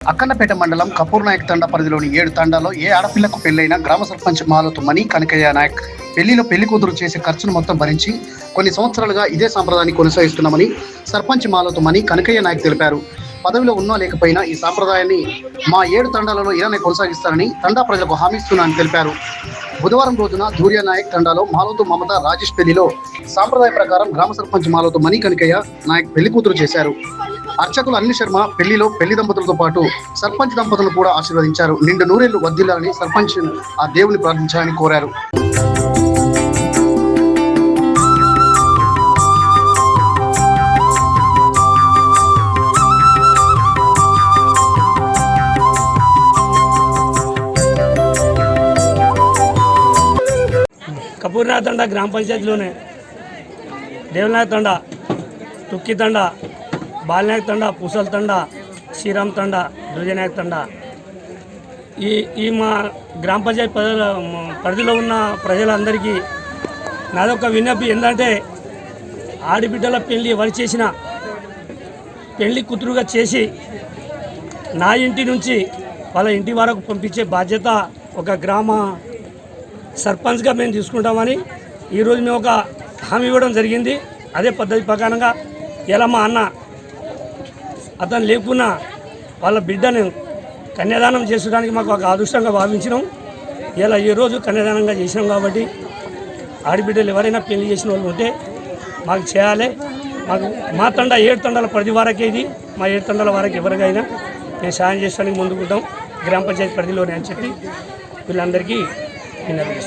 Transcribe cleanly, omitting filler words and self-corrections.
అక్కన్నపేట మండలం కపూర్ నాయక్ తండా పరిధిలోని 7 తండాలో ఏ ఆడపిల్లకు పెళ్లైనా గ్రామ సర్పంచ్ మాలతు మణి కనకయ్య నాయక్ పెళ్లి కూతురు చేసే ఖర్చును మొత్తం భరించి కొన్ని సంవత్సరాలుగా ఇదే సాంప్రదాయాన్ని కొనసాగిస్తున్నామని సర్పంచ్ మాలతు మణి కనకయ్య నాయక్ తెలిపారు. పదవిలో ఉన్నా లేకపోయినా ఈ సాంప్రదాయాన్ని మా 7 తండాలలో ఇలానే కొనసాగిస్తారని తండా ప్రజలకు హామీ ఇస్తున్నానని తెలిపారు. బుధవారం రోజున ధూర్య నాయక్ తండాలో మాలతు మమత రాజేష్ పెళ్లిలో సాంప్రదాయ ప్రకారం గ్రామ సర్పంచ్ మాలతు మణి కనకయ్య నాయక్ పెళ్లి కూతురు చేశారు. అర్చకులు అనిల్ శర్మ పెళ్లిలో పెళ్లి దంపతులతో పాటు సర్పంచ్ దంపతులను కూడా ఆశీర్వదించారు. నిండు నూరేళ్లు వర్ధిల్లాలని సర్పంచ్ ఆ దేవుని ప్రార్థించాలని కోరారు. కపూర్నాథ్ తండా గ్రామ పంచాయతీలోనే దేవనాయక్ తండా, తుక్కి తండా, బాలనాయక్ తండా, పూసల తండా, శ్రీరామ్ తండా, దుర్జనాయక్ తండా ఈ మా గ్రామ పంచాయతీ పరిధిలో ఉన్న ప్రజలందరికీ నాదొక విన్నపి ఏంటంటే ఆడబిడ్డల పెళ్ళి ఎవరు చేసినా పెళ్లి కూతురుగా చేసి నా ఇంటి నుంచి వాళ్ళ ఇంటి వరకు పంపించే బాధ్యత ఒక గ్రామ సర్పంచ్గా మేము తీసుకుంటామని ఈరోజు మేము ఒక హామీ ఇవ్వడం జరిగింది. అదే పద్ధతి ప్రకారంగా ఇలా మా అన్న అతను లేకున్నా వాళ్ళ బిడ్డను కన్యాదానం చేసుకోవడానికి మాకు ఒక అదృష్టంగా భావించినాం. ఇలా ఈరోజు కన్యాదానంగా చేసినాం కాబట్టి ఆడబిడ్డలు ఎవరైనా పెళ్లి చేసిన వాళ్ళు ఉంటే మాకు చేయాలి. మాకు మా తండా 7 తండాల పరిధి వరకే ఇది. మా 7 తండాల వరకు ఎవరికైనా మేము సాయం చేయడానికి ముందుకుంటాం గ్రామ పంచాయతీ పరిధిలోనే అని చెప్పి వీళ్ళందరికీ విన్నవిస్తున్నాం.